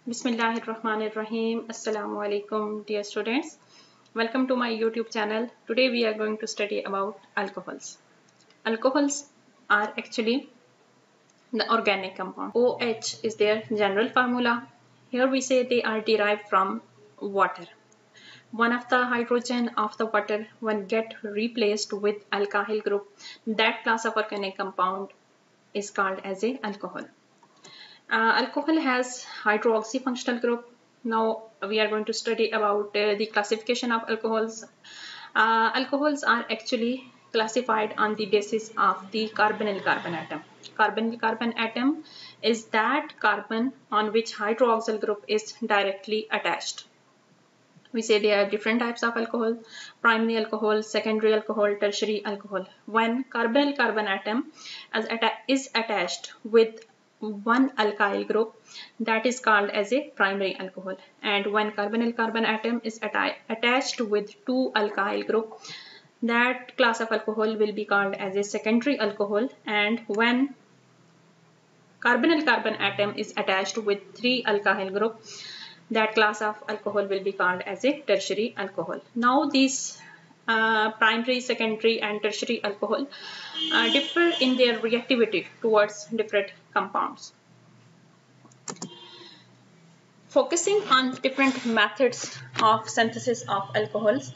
Bismillahirrahmanirrahim. Assalamu alaikum, dear students. Welcome to my YouTube channel. Today we are going to study about alcohols. Alcohols are actually the organic compound. OH is their general formula. Here we say they are derived from water. One of the hydrogen of the water when get replaced with alkyl group, that class of organic compound is called as a alcohol. Alcohol has hydroxy functional group. Now we are going to study about the classification of alcohols. Alcohols are actually classified on the basis of the carbonyl carbon atom. Carbonyl carbon atom is that carbon on which hydroxyl group is directly attached. We say there are different types of alcohol: primary alcohol, secondary alcohol, tertiary alcohol. When carbonyl carbon atom is attached with one alkyl group, that is called as a primary alcohol, and when carbonyl carbon atom is attached with two alkyl group, that class of alcohol will be called as a secondary alcohol, and when carbonyl carbon atom is attached with three alkyl group, that class of alcohol will be called as a tertiary alcohol. Now these primary, secondary and tertiary alcohol differ in their reactivity towards different compounds. Focusing on different methods of synthesis of alcohols,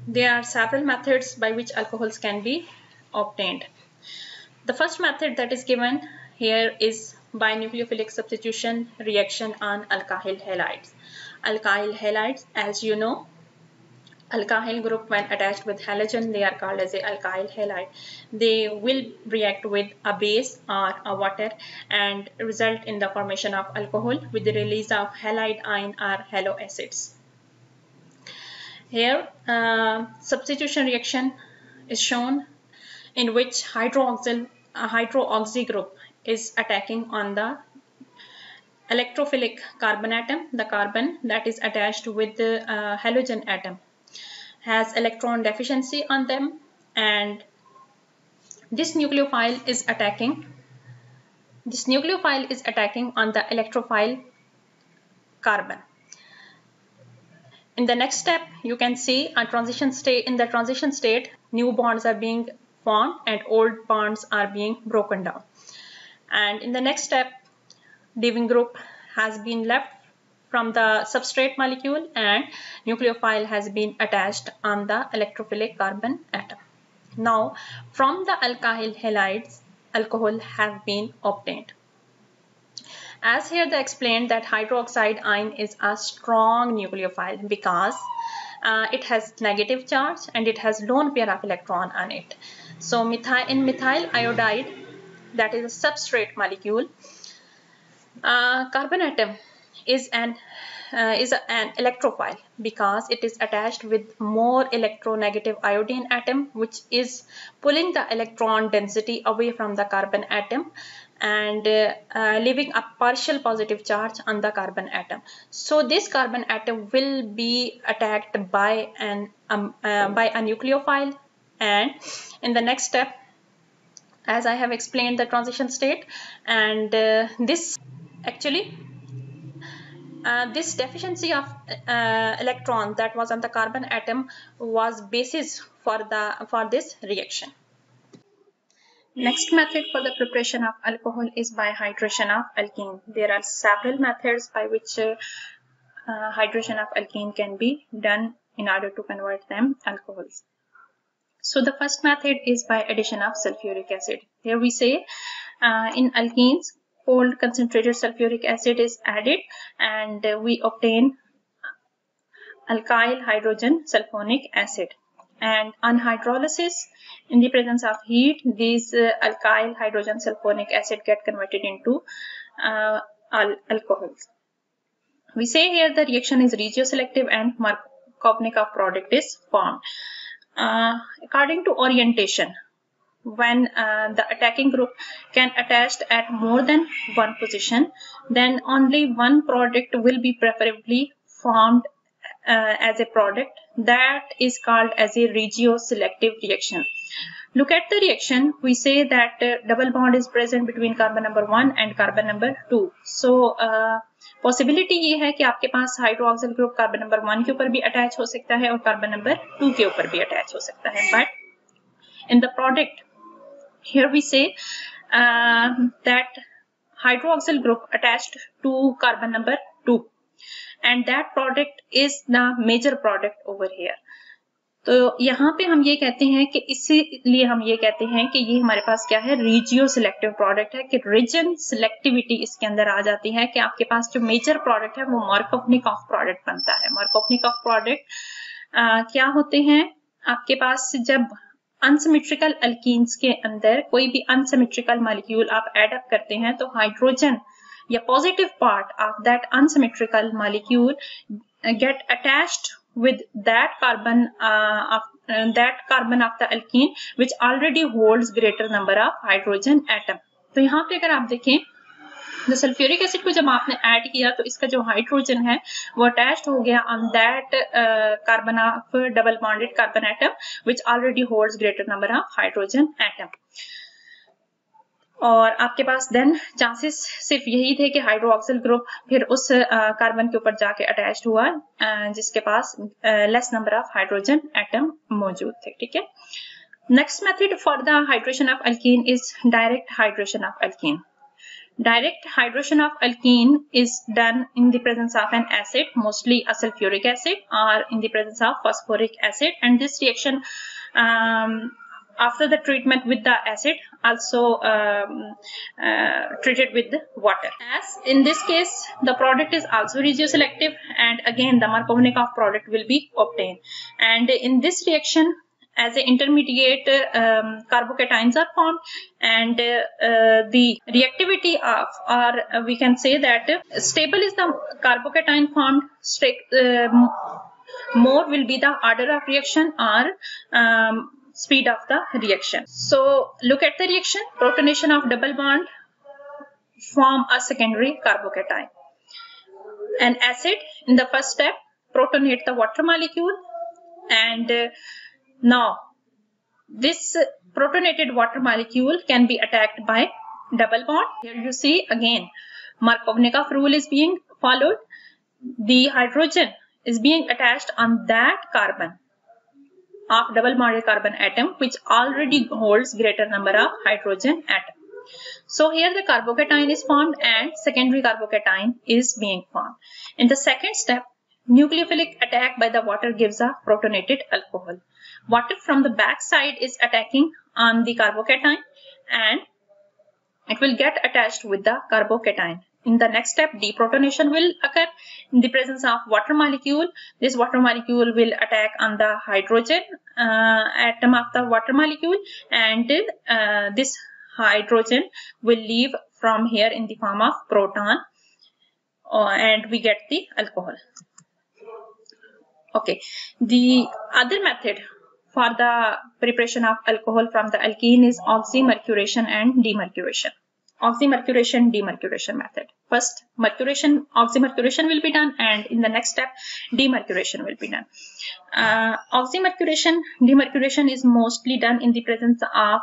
there are several methods by which alcohols can be obtained. The first method that is given here is by nucleophilic substitution reaction on alkyl halides. Alkyl halides, as you know, alkyl group when attached with halogen, they are called as a alkyl halide. They will react with a base or a water and result in the formation of alcohol with the release of halide ion or halo acids. Here substitution reaction is shown in which hydroxy group is attacking on the electrophilic carbon atom. The carbon that is attached with the halogen atom has electron deficiency on them, and this nucleophile is attacking on the electrophile carbon. In the next step, you can see a transition state. In the transition state, new bonds are being formed and old bonds are being broken down. And in the next step, leaving group has been left from the substrate molecule and nucleophile has been attached on the electrophilic carbon atom. Now, from the alkyl halides, alcohol have been obtained. As here they explained that hydroxide ion is a strong nucleophile because it has negative charge and it has lone pair of electron on it. So in methyl iodide, that is a substrate molecule, carbon atom is an electrophile because it is attached with more electronegative iodine atom, which is pulling the electron density away from the carbon atom and leaving a partial positive charge on the carbon atom. So this carbon atom will be attacked by a nucleophile, and in the next step, as I have explained, the transition state, and this deficiency of electron that was on the carbon atom was basis for this reaction. Next method for the preparation of alcohol is by hydration of alkene. There are several methods by which hydration of alkene can be done in order to convert them alcohols. So the first method is by addition of sulfuric acid. Here we say in alkenes, cold concentrated sulfuric acid is added and we obtain alkyl hydrogen sulfonic acid. And on hydrolysis, in the presence of heat, these alkyl hydrogen sulfonic acid get converted into alcohols. We say here the reaction is regioselective and Markovnikov product is formed. According to orientation, when the attacking group can attach at more than one position, then only one product will be preferably formed as a product. That is called as a regioselective reaction. look at the reaction. We say that double bond is present between carbon number 1 and carbon number 2. So possibility ये है कि आपके पास hydroxyl group carbon number 1 के ऊपर भी attach हो सकता है और कार्बन नंबर 2 के ऊपर भी अटैच हो सकता है. But in the product here we say that hydroxyl group attached to carbon number 2 and that product is the major product over here. तो यहाँ पे हम ये कहते हैं कि इसीलिए हम ये कहते हैं कि ये हमारे पास क्या है, रीजियो सिलेक्टिव प्रोडक्ट है, कि रीजन सिलेक्टिविटी इसके अंदर आ जाती है कि आपके पास जो मेजर प्रोडक्ट है वो मार्कोवनिकॉफ प्रोडक्ट बनता है. मार्कोवनिकॉफ प्रोडक्ट क्या होते हैं, आपके पास जब अनसिमेट्रिकल अल्कीन्स के अंदर कोई भी अनसिमेट्रिकल मॉलिक्यूल आप एड अप करते हैं तो हाइड्रोजन या positive part of that unsymmetrical molecule get attached with that carbon of the alkene which already holds greater number of hydrogen atom. तो यहाँ पे अगर आप देखें तो सल्फ्यूरिक एसिड को जब आपने ऐड किया तो इसका जो हाइड्रोजन है वो अटैच्ड हो गया on that carbon of double bonded carbon atom which already holds greater number of hydrogen atom. और आपके पास देन चांसेस सिर्फ यही थे कि हाइड्रोक्सिल ग्रुप फिर उस कार्बन के ऊपर जाके अटैच्ड हुआ जिसके पास less number of hydrogen atom मौजूद थे. ठीक है. Next method for the hydration of alkene is direct hydration of alkene. Direct hydration of alkene is done in the presence of an acid, mostly a sulfuric acid, or in the presence of phosphoric acid, and this reaction after the treatment with the acid also treated with the water. As in this case the product is also regioselective and again the Markovnikov product will be obtained, and in this reaction as an intermediate carbocations are formed and the reactivity of, or we can say that stable is the carbocation formed, more will be the order of reaction or speed of the reaction. So look at the reaction. Protonation of double bond form a secondary carbocation. An acid in the first step protonate the water molecule, and now this protonated water molecule can be attacked by double bond. Here you see again Markovnikov rule is being followed. The hydrogen is being attached on that carbon of double bonded carbon atom which already holds greater number of hydrogen atom. So here the carbocation is formed and secondary carbocation is being formed. In the second step, nucleophilic attack by the water gives a protonated alcohol. Water from the back side is attacking on the carbocation and it will get attached with the carbocation. In the next step, deprotonation will occur in the presence of water molecule. This water molecule will attack on the hydrogen atom of the water molecule, and this hydrogen will leave from here in the form of proton, and we get the alcohol. Okay, the other method for the preparation of alcohol from the alkene is oxymercuration and demercuration. Oxymercuration, demercuration method. First, oxymercuration will be done, and in the next step, demercuration will be done. Oxymercuration, demercuration is mostly done in the presence of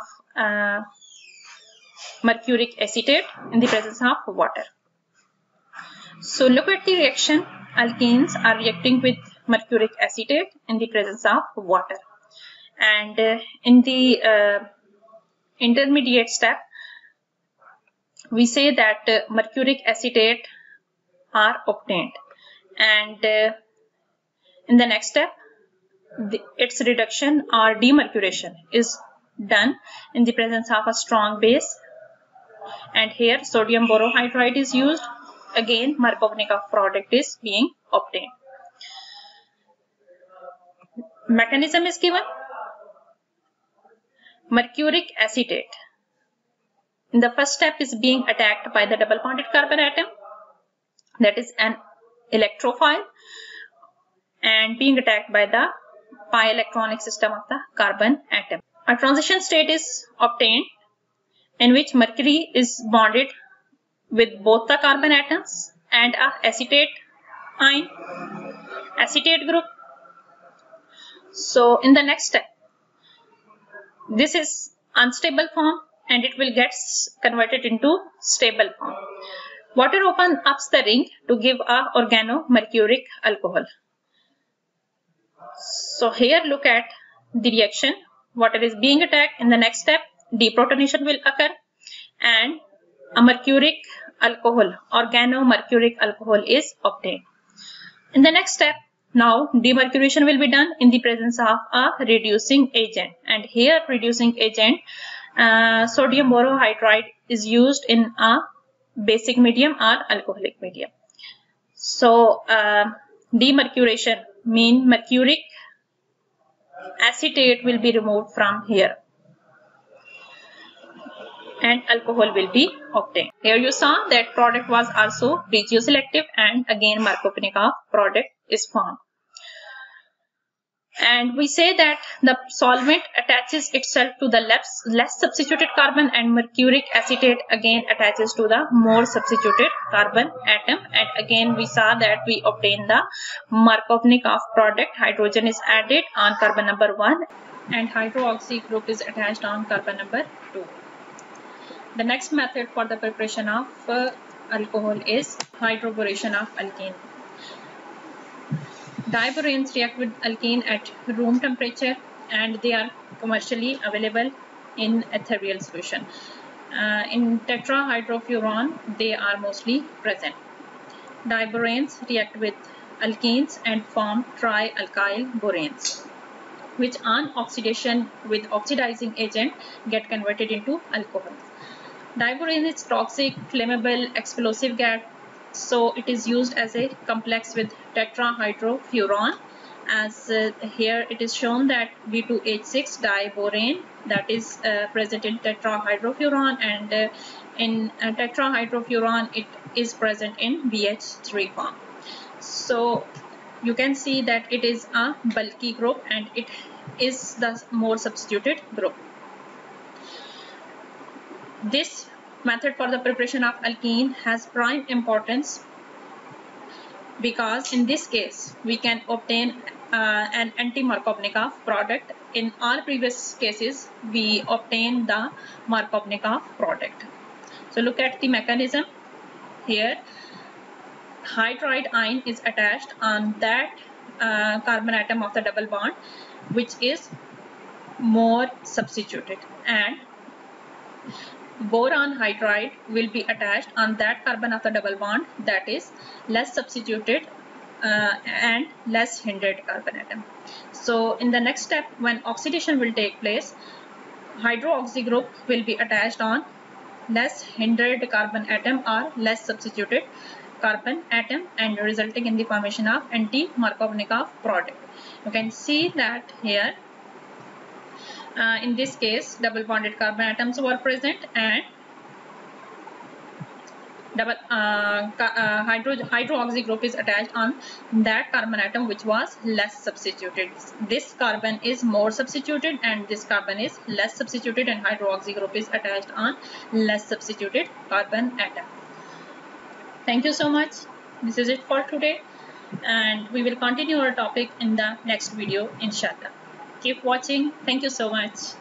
mercuric acetate in the presence of water. So look at the reaction. Alkenes are reacting with mercuric acetate in the presence of water, and in the intermediate step, we say that mercuric acetate are obtained, and in the next step its reduction or demercuration is done in the presence of a strong base, and here sodium borohydride is used. Again Markovnikov product is being obtained. Mechanism is given. Mercuric acetate in the first step is being attacked by the double bonded carbon atom, that is an electrophile, and being attacked by the pi electronic system of the carbon atom. A transition state is obtained in which mercury is bonded with both the carbon atoms and a acetate ion, acetate group. So in the next step, this is unstable form and it will get converted into stable form. Water opens up the ring to give a organomercuric alcohol. So here look at the reaction. Water is being attacked. In the next step, deprotonation will occur and a mercuric alcohol, organomercuric alcohol is obtained. In the next step, now demercuration will be done in the presence of a reducing agent, and here reducing agent sodium borohydride is used in a basic medium or alcoholic medium. So demercuration means mercuric acetate will be removed from here and alcohol will be obtained. Here you saw that product was also piezoselective and again Markovnikov product is formed. And we say that the solvent attaches itself to the less substituted carbon and mercuric acetate again attaches to the more substituted carbon atom, and again we saw that we obtain the Markovnikov product. Hydrogen is added on carbon number 1 and hydroxy group is attached on carbon number 2. The next method for the preparation of alcohol is hydroboration of alkene. Diboranes react with alkene at room temperature and they are commercially available in ethereal solution. In tetrahydrofuran, they are mostly present. Diboranes react with alkenes and form trialkyl boranes, which on oxidation with oxidizing agent get converted into alcohols. Diborane is toxic, flammable, explosive gas, so it is used as a complex with tetrahydrofuran. As here it is shown that B2H6 diborane that is present in tetrahydrofuran, and in tetrahydrofuran it is present in BH3 form. So you can see that it is a bulky group and it is the more substituted group. This method for the preparation of alkene has prime importance because in this case we can obtain an anti-Markovnikov product. In all previous cases we obtain the Markovnikov product. So look at the mechanism. Here hydride ion is attached on that carbon atom of the double bond which is more substituted, and boron hydride will be attached on that carbon of the double bond that is less substituted and less hindered carbon atom. So in the next step, when oxidation will take place, hydroxy group will be attached on less hindered carbon atom or less substituted carbon atom and resulting in the formation of anti-Markovnikov product. You can see that here in this case double bonded carbon atoms were present and hydroxy group is attached on that carbon atom which was less substituted. This carbon is more substituted and this carbon is less substituted, and hydroxy group is attached on less substituted carbon atom. Thank you so much. This is it for today and we will continue our topic in the next video inshallah. Keep watching. Thank you so much.